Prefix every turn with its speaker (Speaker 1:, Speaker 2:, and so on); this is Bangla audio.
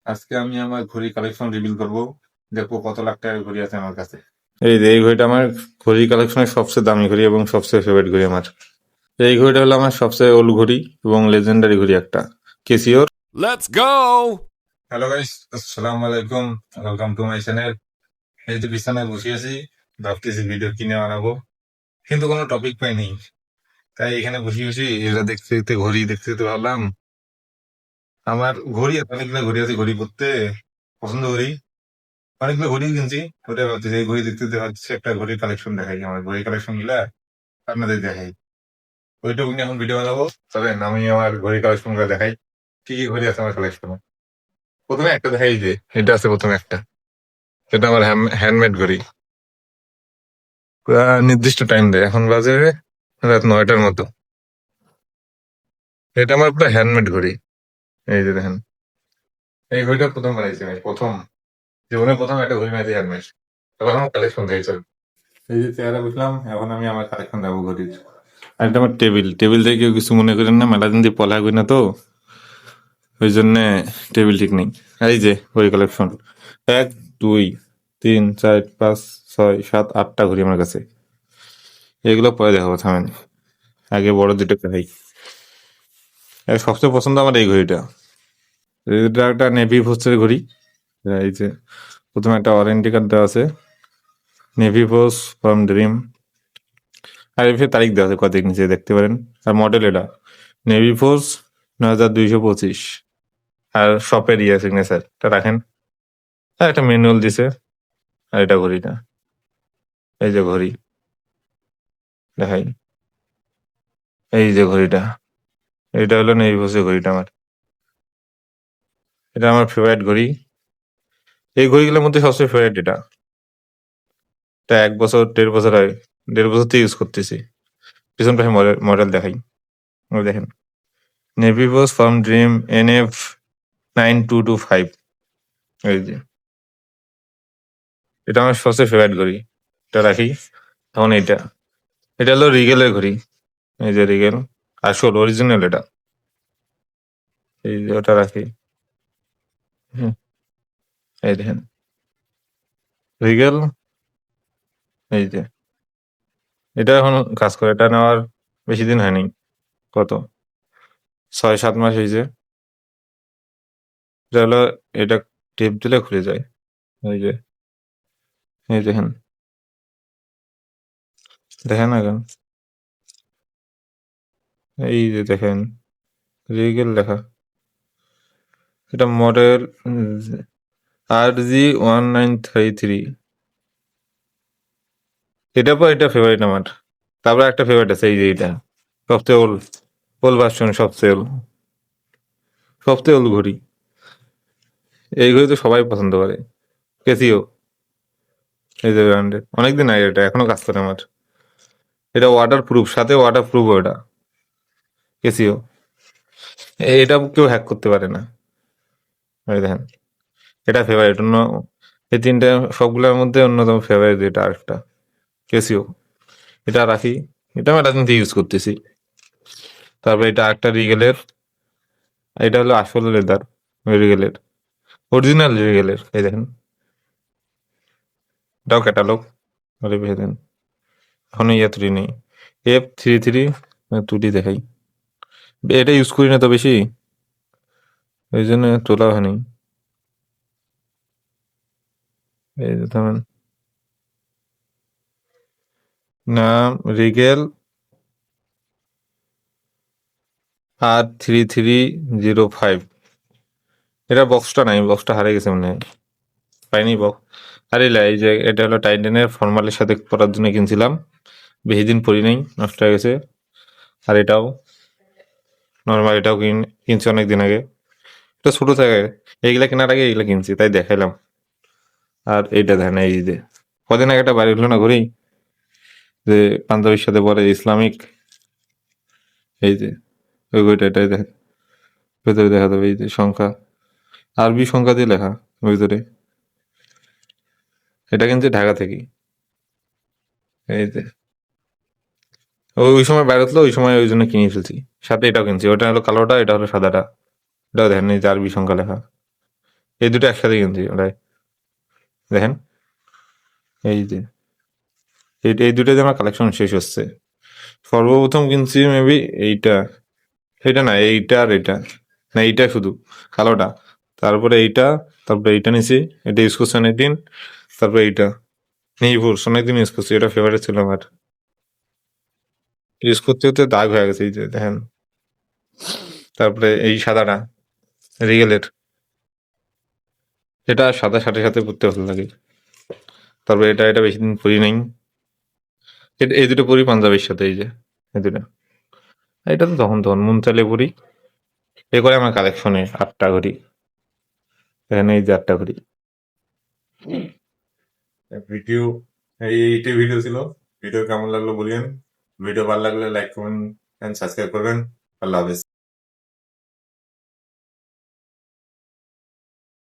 Speaker 1: আজকে আমি আমার ঘড়ি কালেকশন রিভিল করব। দেখবো কত লাখ টাকার ঘড়ি আছে আমার কাছে। এই যে এই ঘড়িটা আমার ঘড়ি কালেকশনের সবচেয়ে দামি ঘড়ি এবং সবচেয়ে ফেভারিট ঘড়ি আমার। এই ঘড়িটা হলো আমার সবচেয়ে ওল্ড ঘড়ি এবং লেজেন্ডারি ঘড়ি একটা, কেসিওর।
Speaker 2: Let's go!
Speaker 1: হ্যালো গাইস, আসসালামু আলাইকুম। Welcome to my channel. এই যে বিছানায় বসে আছি, ভাবতেছি ভিডিও কিনে বানাবো, কিন্তু কোনো টপিক পাইনি। তাই এখানে বসে বসে এটা দেখতে দেখতে ঘড়ি দেখতে দেখতে ভাবলাম আমার ঘড়ি আছে, অনেকগুলো ঘড়ি আছে, ঘড়ি পরতে পছন্দ করি, অনেকগুলো ঘড়ি কিনছি। ওটা ভাবতেছি এই ঘড়ি দেখতে দেখতে ভাবতেছি একটা ঘড়ির কালেকশন দেখাই, আমার ঘড়ি কালেকশন গুলা আপনাদের দেখাই। ওইটুকু নিয়ে এখন ভিডিও বানাবো। তবে আমি আমার ঘড়ি কালেকশন গুলো দেখাই, কি কি ঘড়ি আছে আমার কালেকশনে। প্রথমে একটা দেখাই, যে এটা আছে প্রথমে একটা, এটা আমার হ্যান্ডমেড ঘড়ি। পুরা নির্দিষ্ট টাইম দেয়, এখন বাজে রাত 9টার মতো। এটা আমার পুরো হ্যান্ডমেড ঘড়ি। এই যে দেখেন, এই ঘড়িটা প্রথম বানাইছি আমি, প্রথম জীবনে প্রথম একটা ঘড়ি বানাইছি হ্যান্ডমেড। তখন আমার কালেকশন দেখেছি। এই যে চেয়ারে বসলাম, এখন আমি আমার কালেকশন দেবো ঘড়ির। আর এটা আমার টেবিল, টেবিল থেকে কেউ কিছু মনে করেন না, মেলা দিন দিয়ে পলা করি না তো, ওই জন্য টেবিল ঠিক নেই। এই যে ঘড়ি কালেকশন, 1 2 3 4 5 6 7 8টা ঘড়ি আমার কাছে। এগুলো পরে দেখাবো, থামেন, আগে বড় দুটো দেখাই। সবচেয়ে পছন্দ আমার এই ঘড়িটা। এটা একটা নেভি ফোর্সের ঘড়ি। এই যে প্রথমে একটা ওয়ারেন্টি কার্ড দেওয়া আছে, নেভি ফোর্স ফ্রম ড্রিম। আর এর তারিখ দেওয়া আছে, কত নিচে দেখতে পারেন। আর মডেল এটা নেভি ফোর্স 9225। আর শপের সিগনেচার এটা রাখেন। আর একটা ম্যানুয়াল দিছে। আর এটা ঘড়িটা, এই যে ঘড়ি দেখাই, এই যে ঘড়িটা, এটা হলো নেভি ফোর্সের ঘড়িটা আমার। এটা আমার ফেভারিট ঘড়ি। এই ঘড়িগুলোর মধ্যে সবচেয়ে ফেভারিট এটা। এটা 1 বছর 1.5 বছর হয়, 1.5 বছর থেকে ইউজ করতেছি। পিছন পাশে মডেল মডেল দেখাই, ওই দেখেন, navy force farm dream NF9225। এই যে এটা আমার সবচেয়ে ফেভারিট ঘড়ি, এটা রাখি। এখন এটা, এটা হলো রিগেলের ঘড়ি। এই যে রিগেল, আসল অরিজিনাল এটা। এই যে ওটা রাখি। হুম, এই দেখেন রিগেল। এই যে এটা এখন কাজ করে, এটা নেওয়ার বেশি দিন হয়নি, কত 6-7 মাস হয়েছে। এটা হলো, এটা টেপ দিলে খুলে যায়। এই যে, এই দেখেন, দেখেন এখন, এই যে দেখেন রিগেল লেখা। এটা মডেল RG1933। এটা পর এটা ফেভারিট আমার। তারপর একটা ফেভারিট আছে, এই যে এটা সবচেয়ে ওল্ড, ওল্ড ভার্সন, সবচেয়ে ওল্ড ঘড়ি। এই ঘড়ি তো সবাই পছন্দ করে, কেসিও। এই যে ব্র্যান্ডের, অনেকদিন আগে, এটা এখনো কাজ করে আমার। এটা ওয়াটার প্রুফ, সাথে ওয়াটার প্রুফ ওটা, কেসিও। এটা কেউ হ্যাক করতে পারে না। এই দেখেন, এটা ফেভারিট অন্য, এই তিনটা সবগুলোর মধ্যে অন্যতম ফেভারিট এটা আরেকটা, কেসিও। এটা রাখি, এটা আমি রাজনীতি ইউজ করতেছি। তারপরে এটা একটা রিগেলের, এটা হলো আসল লেদার রিগেলের, অরিজিনাল রিগেলের। এই দেখেন, এটাও ক্যাটালগ, আরে ভেবে দেন। এখনো থ্রি নেই, F33 2D দেখাই। এটা ইউজ করি না তো বেশি, এই জন্য তোলা হয়নি। এই যে থামেন, নাম রিগেল R3305। এটা বক্সটা নাই, বক্সটা হারিয়ে গেছে মনে হয়, পাইনি বক্স। আরে লা, এই যে এটা হলো টাইটেনের ফর্মালের সাথে পরার জন্য কিনছিলাম, বেশি দিন পরি নাই, নষ্ট হয়ে গেছে। আর এটাও নর্মাল, এটাও কিনছি অনেক দিন আগে, এটা ছোট থাকে। এইগুলা কেনার আগে এইগুলা কিনছি, তাই দেখাইলাম। আর এইটা দেখেন, এই যে কদিন আগে একটা বাড়ি হলো না ঘড়ি, যে পাঞ্জাবির সাথে পরে ইসলামিক। এই যে ওই ঘড়িটা, এটাই দেখেন, ভেতরে দেখা যাবে এই যে সংখ্যা, আরবি সংখ্যা দিয়ে লেখা ভিতরে। এটা কিনছি ঢাকা থেকে। এই যে ওই ওই সময় বাইরে হলো, ওই সময় ওই জন্য কিনে ফেলছি। সাথে এটাও কিনছি, ওটা হলো কালোটা, এটা হলো সাদাটা। এটাও দেখেন, এই যে আরবি সংখ্যা লেখা। এই দুটো একসাথে কিনছি ওটাই দেখেন, এই যে এই দুটোতে আমার কালেকশন শেষ হচ্ছে। সর্বপ্রথম কিনছি মেবি এইটা, এটা না, এইটা আর এটা, না এইটা শুধু কালোটা, তারপরে এইটা, তারপরে এইটা নিছি, এটা ইউজ করছি অনেকদিন, তারপরে এইটা নিপুর অনেকদিন ইউজ করছি, এটা ফেভারিট ছিল আমার, ইউজ করতে করতে দাগ হয়ে গেছে এই যে দেখেন। তারপরে এই সাদাটা রিগেলের, এটা সাদা সাথে সাথে পরতে ভালো লাগে। তারপরে এটা বেশি দিন পরি নাই, এই দুটো পরি পাঞ্জাবির সাথে, এই যে এই দুটো, এটা তো তখন তখন মন চাইলে পরি। এ করে আমার কালেকশনে 8টা ঘড়ি, এখানে এই যে 8টা ঘড়ি। ভিডিও, এইটাই ভিডিও ছিল। ভিডিও কেমন লাগলো বলিয়েন, ভিডিও ভালো লাগলে লাইক কমেন্ট এন্ড সাবস্ক্রাইব করবেন। আল্লাহ হাফেজ।